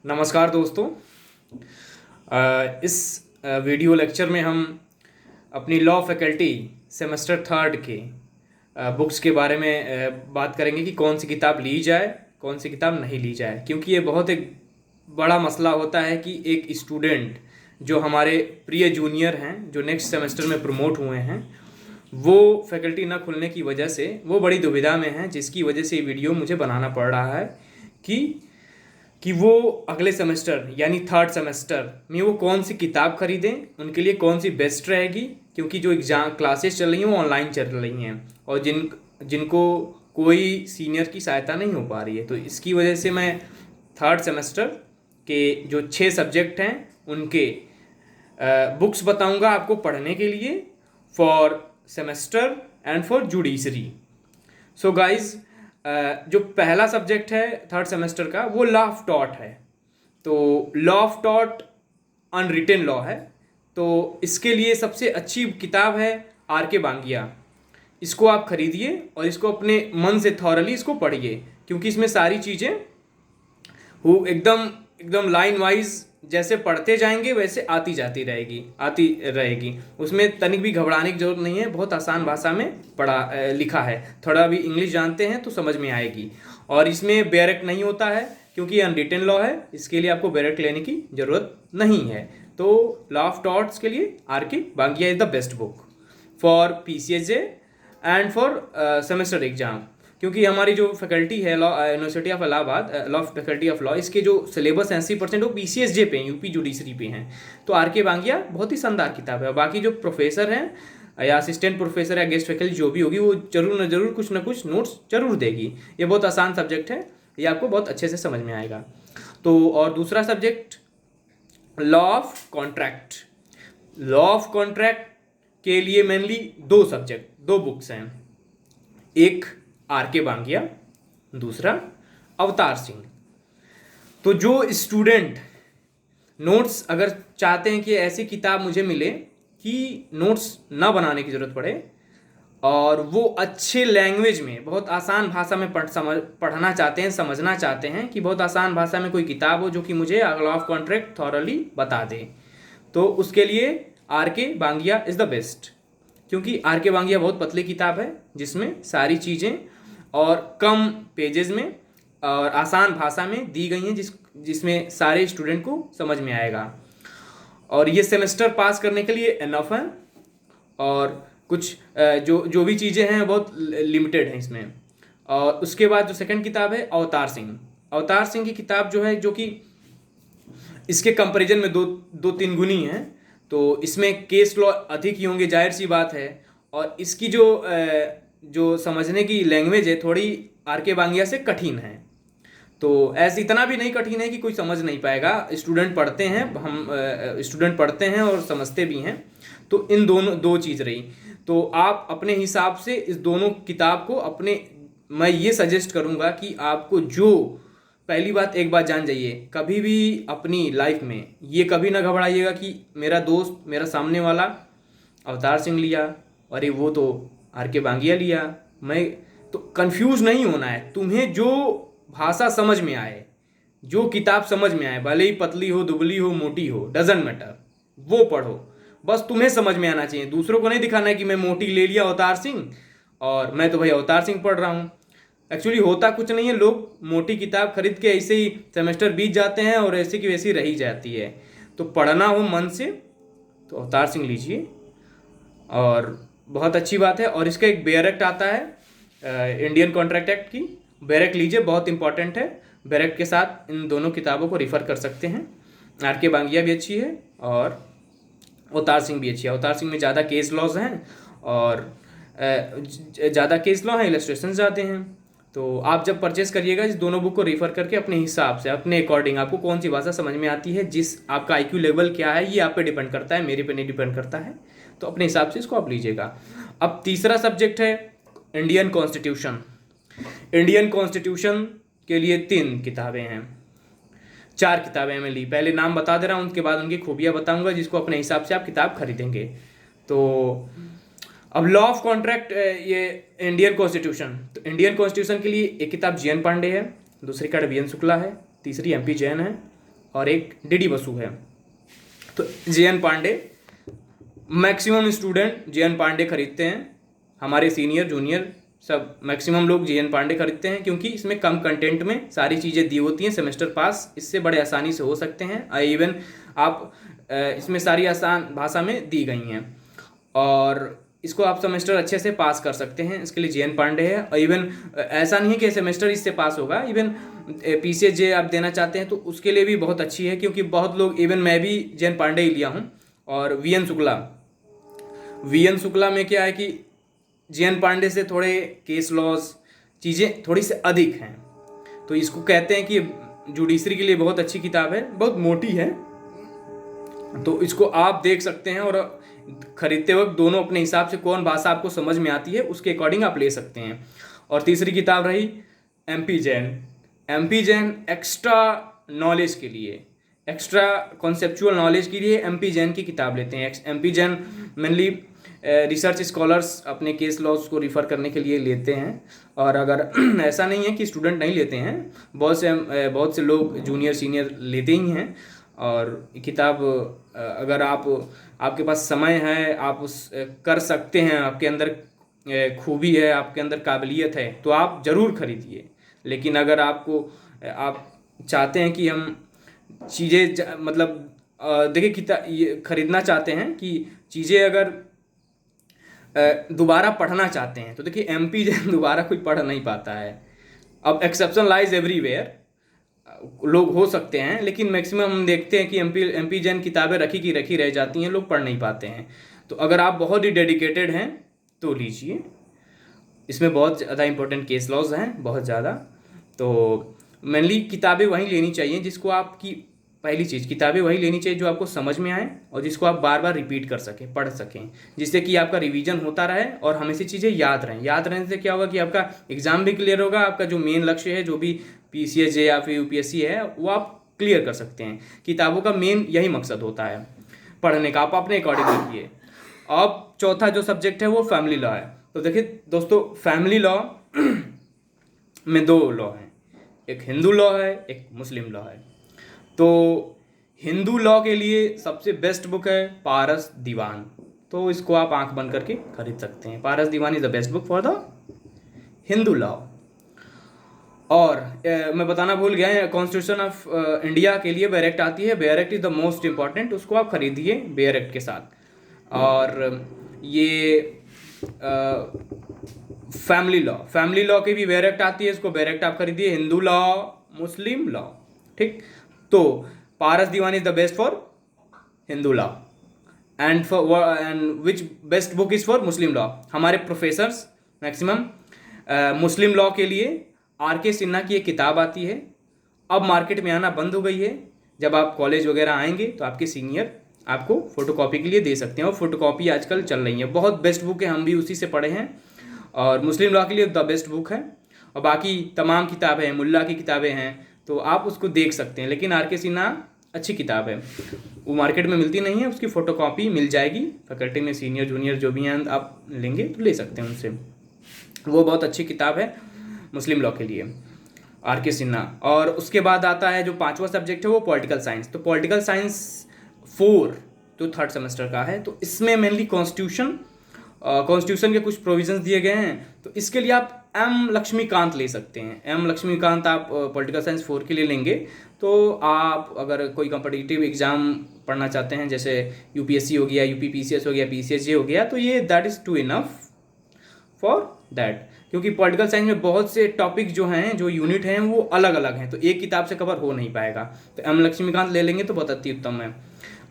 नमस्कार दोस्तों। इस वीडियो लेक्चर में हम अपनी लॉ फैकल्टी सेमेस्टर थर्ड के बुक्स के बारे में बात करेंगे कि कौन सी किताब ली जाए, कौन सी किताब नहीं ली जाए। क्योंकि ये बहुत एक बड़ा मसला होता है कि एक स्टूडेंट जो हमारे प्रिय जूनियर हैं, जो नेक्स्ट सेमेस्टर में प्रमोट हुए हैं, वो फैकल्टी ना खुलने की वजह से वो बड़ी दुविधा में हैं, जिसकी वजह से ये वीडियो मुझे बनाना पड़ रहा है कि वो अगले सेमेस्टर यानी थर्ड सेमेस्टर में वो कौन सी किताब खरीदें, उनके लिए कौन सी बेस्ट रहेगी। क्योंकि जो एग्ज़ाम क्लासेस चल रही हैं वो ऑनलाइन चल रही हैं और जिनको कोई सीनियर की सहायता नहीं हो पा रही है। तो इसकी वजह से मैं थर्ड सेमेस्टर के जो 6 सब्जेक्ट हैं उनके बुक्स बताऊंगा आपको पढ़ने के लिए, for semester and for judiciary. So guys, जो पहला सब्जेक्ट है थर्ड सेमेस्टर का वो लॉ ऑफ टॉट है। तो law of taught unwritten law है, तो इसके लिए सबसे अच्छी किताब है आर के बांगिया। इसको आप खरीदिए और इसको अपने मन से थॉरली इसको पढ़िए, क्योंकि इसमें सारी चीज़ें वो एकदम एकदम लाइन वाइज जैसे पढ़ते जाएंगे वैसे आती रहेगी। उसमें तनिक भी घबराने की जरूरत नहीं है, बहुत आसान भाषा में लिखा है। थोड़ा भी इंग्लिश जानते हैं तो समझ में आएगी। और इसमें बैरक नहीं होता है, क्योंकि ये अनरिटन लॉ है, इसके लिए आपको बैरक लेने की ज़रूरत नहीं है। तो लॉ ऑफ टॉट्स के लिए R K Bangia is the best book for PCSJ and for semester exam. क्योंकि हमारी जो फैकल्टी है law university of Allahabad, law faculty of law, इसके जो सिलेबस 80% वो PCSJ पे हैं, यूपी जुडिशरी पे हैं। तो आर के बांगिया बहुत ही शानदार किताब है। और बाकी जो प्रोफेसर हैं या असिस्टेंट प्रोफेसर या गेस्ट फैकल्टी जो भी होगी, वो जरूर कुछ ना कुछ नोट्स जरूर देगी। ये बहुत आसान सब्जेक्ट है, ये आपको बहुत अच्छे से समझ में आएगा। तो और दूसरा subject law of contract. Law of contract के लिए मेनली 2 बुक्स हैं, एक आर के बांगिया, दूसरा अवतार सिंह। तो जो स्टूडेंट नोट्स अगर चाहते हैं कि ऐसी किताब मुझे मिले कि नोट्स ना बनाने की ज़रूरत पड़े और वो अच्छे लैंग्वेज में बहुत आसान भाषा में पढ़ना चाहते हैं, समझना चाहते हैं कि बहुत आसान भाषा में कोई किताब हो जो कि मुझे लॉ ऑफ कॉन्ट्रैक्ट थॉरली बता दे, तो उसके लिए R K Bangia is the best. क्योंकि आर के बांगिया बहुत पतली किताब है, जिसमें सारी चीज़ें और कम पेजेस में और आसान भाषा में दी गई हैं, जिसमें सारे स्टूडेंट को समझ में आएगा। और ये सेमेस्टर पास करने के लिए इनफ है। और कुछ जो भी चीज़ें हैं बहुत लिमिटेड हैं इसमें। और उसके बाद जो सेकंड किताब है अवतार सिंह। अवतार सिंह की किताब जो है, जो कि इसके कंपैरिजन में 2-3 गुनी है, तो इसमें केस लॉ अधिक ही होंगे, जाहिर सी बात है। और इसकी जो समझने की लैंग्वेज है थोड़ी आर के बांगिया से कठिन है। तो ऐसे इतना भी नहीं कठिन है कि कोई समझ नहीं पाएगा। स्टूडेंट पढ़ते हैं, हम स्टूडेंट पढ़ते हैं और समझते भी हैं। तो इन दोनों 2 चीज़ रही। तो आप अपने हिसाब से इस दोनों किताब को मैं ये सजेस्ट करूँगा कि आपको जो पहली बात, एक बात जान जाइए, कभी भी अपनी लाइफ में ये कभी ना घबराइएगा कि मेरा दोस्त, मेरा सामने वाला अवतार सिंह लिया, अरे वो तो आर के बांगिया लिया। तो कंफ्यूज नहीं होना है। तुम्हें जो भाषा समझ में आए, जो किताब समझ में आए, भले ही पतली हो, दुबली हो, मोटी हो, डजेंट मैटर, वो पढ़ो। बस तुम्हें समझ में आना चाहिए। दूसरों को नहीं दिखाना है कि मैं मोटी ले लिया अवतार सिंह और मैं तो भाई अवतार सिंह पढ़ रहा हूँ। एक्चुअली होता कुछ नहीं है, लोग मोटी किताब खरीद के ऐसे ही सेमेस्टर बीत जाते हैं और ऐसे की वैसी रही जाती है। तो पढ़ना हो मन से तो अवतार सिंह लीजिए, और बहुत अच्छी बात है। और इसका एक बेयर एक्ट आता है, इंडियन कॉन्ट्रैक्ट एक्ट की, बेयर एक्ट लीजिए, बहुत इंपॉर्टेंट है। बेयर एक्ट के साथ इन दोनों किताबों को रिफ़र कर सकते हैं। आर के बांगिया भी अच्छी है और अवतार सिंह भी अच्छी है। अवतार सिंह में ज़्यादा केस लॉज हैं और ज़्यादा केस लॉ हैं, इलस्ट्रेशन ज़्यादा हैं। तो आप जब परचेस करिएगा इस दोनों बुक को रेफ़र करके अपने हिसाब से, अपने अकॉर्डिंग, आपको कौन सी भाषा समझ में आती है, जिस आपका IQ लेवल क्या है, ये आप पे डिपेंड करता है, मेरे पे नहीं डिपेंड करता है। तो अपने हिसाब से इसको आप लीजिएगा। अब तीसरा सब्जेक्ट है इंडियन कॉन्स्टिट्यूशन। इंडियन कॉन्स्टिट्यूशन के लिए 3 किताबें हैं, 4 किताबें मैं ली। पहले नाम बता दे रहा हूँ, उसके बाद उनकी खूबियाँ बताऊँगा, जिसको अपने हिसाब से आप किताब खरीदेंगे। तो अब लॉ ऑफ कॉन्ट्रैक्ट, ये इंडियन कॉन्स्टिट्यूशन। तो इंडियन कॉन्स्टिट्यूशन के लिए एक किताब GN पांडे है, दूसरी किताब BN शुक्ला है, तीसरी MP जैन है, और एक डीडी बसु है। तो J N. Pandey, maximum student J N. Pandey खरीदते हैं, हमारे सीनियर जूनियर सब मैक्सिमम लोग जे.एन. पांडे खरीदते हैं, क्योंकि इसमें कम कंटेंट में सारी चीज़ें दी होती हैं, सेमेस्टर पास इससे बड़े आसानी से हो सकते हैं। इवन आप इसमें सारी आसान भाषा में दी गई हैं और इसको आप सेमेस्टर अच्छे से पास कर सकते हैं, इसके लिए जे.एन. पांडे है। और इवन ऐसा नहीं है कि सेमेस्टर इससे पास होगा, इवन पीसीएच आप देना चाहते हैं तो उसके लिए भी बहुत अच्छी है, क्योंकि बहुत लोग, इवन मैं भी जे.एन. पांडे ही लिया हूँ। और वी.एन. शुक्ला में क्या है कि जे.एन. पांडे से थोड़े केस लॉज चीज़ें थोड़ी सी अधिक हैं, तो इसको कहते हैं कि जुडिशरी के लिए बहुत अच्छी किताब है, बहुत मोटी है, तो इसको आप देख सकते हैं और खरीदते वक्त दोनों अपने हिसाब से कौन भाषा आपको समझ में आती है उसके अकॉर्डिंग आप ले सकते हैं। और तीसरी किताब रही एम.पी. जैन एक्स्ट्रा नॉलेज के लिए, एक्स्ट्रा कॉन्सेप्चुअल नॉलेज के लिए एम.पी. जैन की किताब लेते हैं। MP. Jain mainly research scholars अपने केस लॉज को रिफ़र करने के लिए लेते हैं। और अगर ऐसा नहीं है कि स्टूडेंट नहीं लेते हैं, बहुत से लोग जूनियर सीनियर लेते ही हैं। और किताब अगर आपके पास समय है, आप उस कर सकते हैं, आपके अंदर खूबी है, आपके अंदर काबिलियत है, तो आप ज़रूर खरीदिए। लेकिन अगर आप चाहते हैं कि हम चीज़ें मतलब देखिए ये खरीदना चाहते हैं कि चीज़ें अगर दोबारा पढ़ना चाहते हैं, तो देखिए एम.पी. जैन दोबारा कोई पढ़ नहीं पाता है। अब एक्सेप्शन लाइज एवरीवेयर, लोग हो सकते हैं, लेकिन मैक्सिमम हम देखते हैं कि एम.पी. जैन किताबें रखी की रखी रह जाती हैं, लोग पढ़ नहीं पाते हैं। तो अगर आप बहुत ही डेडिकेटेड हैं तो लीजिए, इसमें बहुत ज़्यादा इंपॉर्टेंट केस लॉज हैं, बहुत ज़्यादा। तो मेनली किताबें वही लेनी चाहिए जिसको आपकी, पहली चीज़ किताबें वही लेनी चाहिए जो आपको समझ में आए और जिसको आप बार बार रिपीट कर सकें, पढ़ सकें, जिससे कि आपका रिवीजन होता रहे और हमेशा चीज़ें याद रहें। याद रहने से क्या होगा कि आपका एग्ज़ाम भी क्लियर होगा, आपका जो मेन लक्ष्य है, जो भी पीसीएच या फिर यूपीएससी है, वो आप क्लियर कर सकते हैं। किताबों का मेन यही मकसद होता है पढ़ने का, आप अपने अकॉर्डिंग लिखिए। अब चौथा जो सब्जेक्ट है वो फैमिली लॉ है। तो देखिए दोस्तों, फैमिली लॉ में दो लॉ हैं, एक हिंदू लॉ है, एक मुस्लिम लॉ है। तो हिंदू लॉ के लिए सबसे बेस्ट बुक है पारस दीवान, तो इसको आप आंख बंद करके खरीद सकते हैं। Paras Diwan is the best book for the Hindu law. और मैं बताना भूल गया, कॉन्स्टिट्यूशन ऑफ इंडिया के लिए बेयर एक्ट आती है, bare act is the most important, उसको आप खरीदिए बेयर एक्ट के साथ। और ये फैमिली लॉ की भी बेयर एक्ट आती है, इसको बेयर एक्ट आप खरीदिए। हिंदू लॉ, मुस्लिम लॉ, ठीक। तो Paras Diwan is the best for Hindu law and which best book is for Muslim law. हमारे प्रोफेसर्स मैक्सिमम मुस्लिम लॉ के लिए आर.के. सिन्हा की एक किताब आती है, अब मार्केट में आना बंद हो गई है। जब आप कॉलेज वगैरह आएंगे तो आपके सीनियर आपको फोटोकॉपी के लिए दे सकते हैं, और फोटोकॉपी आजकल चल रही है, बहुत बेस्ट बुक है, हम भी उसी से पढ़े हैं। और मुस्लिम लॉ के लिए द बेस्ट बुक है। और बाकी तमाम किताबें हैं, मुल्ला की किताबें हैं, तो आप उसको देख सकते हैं। लेकिन आर.के. सिन्हा अच्छी किताब है, वो मार्केट में मिलती नहीं है, उसकी फ़ोटोकॉपी मिल जाएगी। फैकल्टी में सीनियर जूनियर जो भी हैं आप लेंगे तो ले सकते हैं उनसे, वो बहुत अच्छी किताब है मुस्लिम लॉ के लिए, आर.के. सिन्हा। और उसके बाद आता है जो पांचवा सब्जेक्ट है वो पॉलिटिकल साइंस। तो पॉलिटिकल साइंस 4 तो थर्ड सेमेस्टर का है, तो इसमें मेनली कॉन्स्टिट्यूशन के कुछ प्रोविजंस दिए गए हैं। तो इसके लिए आप एम लक्ष्मीकांत ले सकते हैं। एम लक्ष्मीकांत आप पॉलिटिकल साइंस 4 के लिए लेंगे तो आप अगर कोई कॉम्पिटिटिव एग्जाम पढ़ना चाहते हैं, जैसे यूपीएससी हो गया, यूपी पीसीएस हो गया, पीसीएसजे हो गया, तो ये that is too enough for that. क्योंकि पॉलिटिकल साइंस में बहुत से टॉपिक जो हैं, जो यूनिट हैं, वो अलग अलग हैं, तो एक किताब से कवर हो नहीं पाएगा। तो एम लक्ष्मीकांत ले लेंगे तो बहुत अति उत्तम है।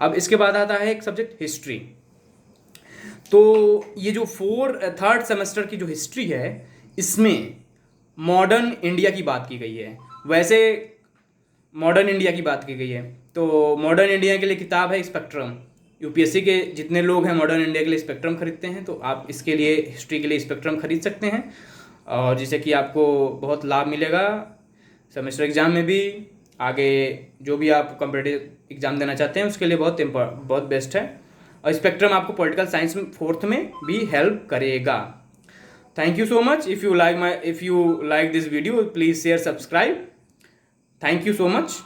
अब इसके बाद आता है एक सब्जेक्ट हिस्ट्री। तो ये जो थर्ड सेमेस्टर की जो हिस्ट्री है, इसमें मॉडर्न इंडिया की बात की गई है। वैसे मॉडर्न इंडिया की बात की गई है, तो मॉडर्न इंडिया के लिए किताब है स्पेक्ट्रम। यूपीएससी के जितने लोग हैं मॉडर्न इंडिया के लिए स्पेक्ट्रम खरीदते हैं, तो आप इसके लिए हिस्ट्री के लिए स्पेक्ट्रम खरीद सकते हैं, और जिससे कि आपको बहुत लाभ मिलेगा सेमेस्टर एग्जाम में भी, आगे जो भी आप कॉम्पिटिटिव एग्जाम देना चाहते हैं उसके लिए बहुत बेस्ट है। और स्पेक्ट्रम आपको पॉलिटिकल साइंस में 4th में भी हेल्प करेगा। Thank you so much. If you like this video, please share, subscribe. Thank you so much.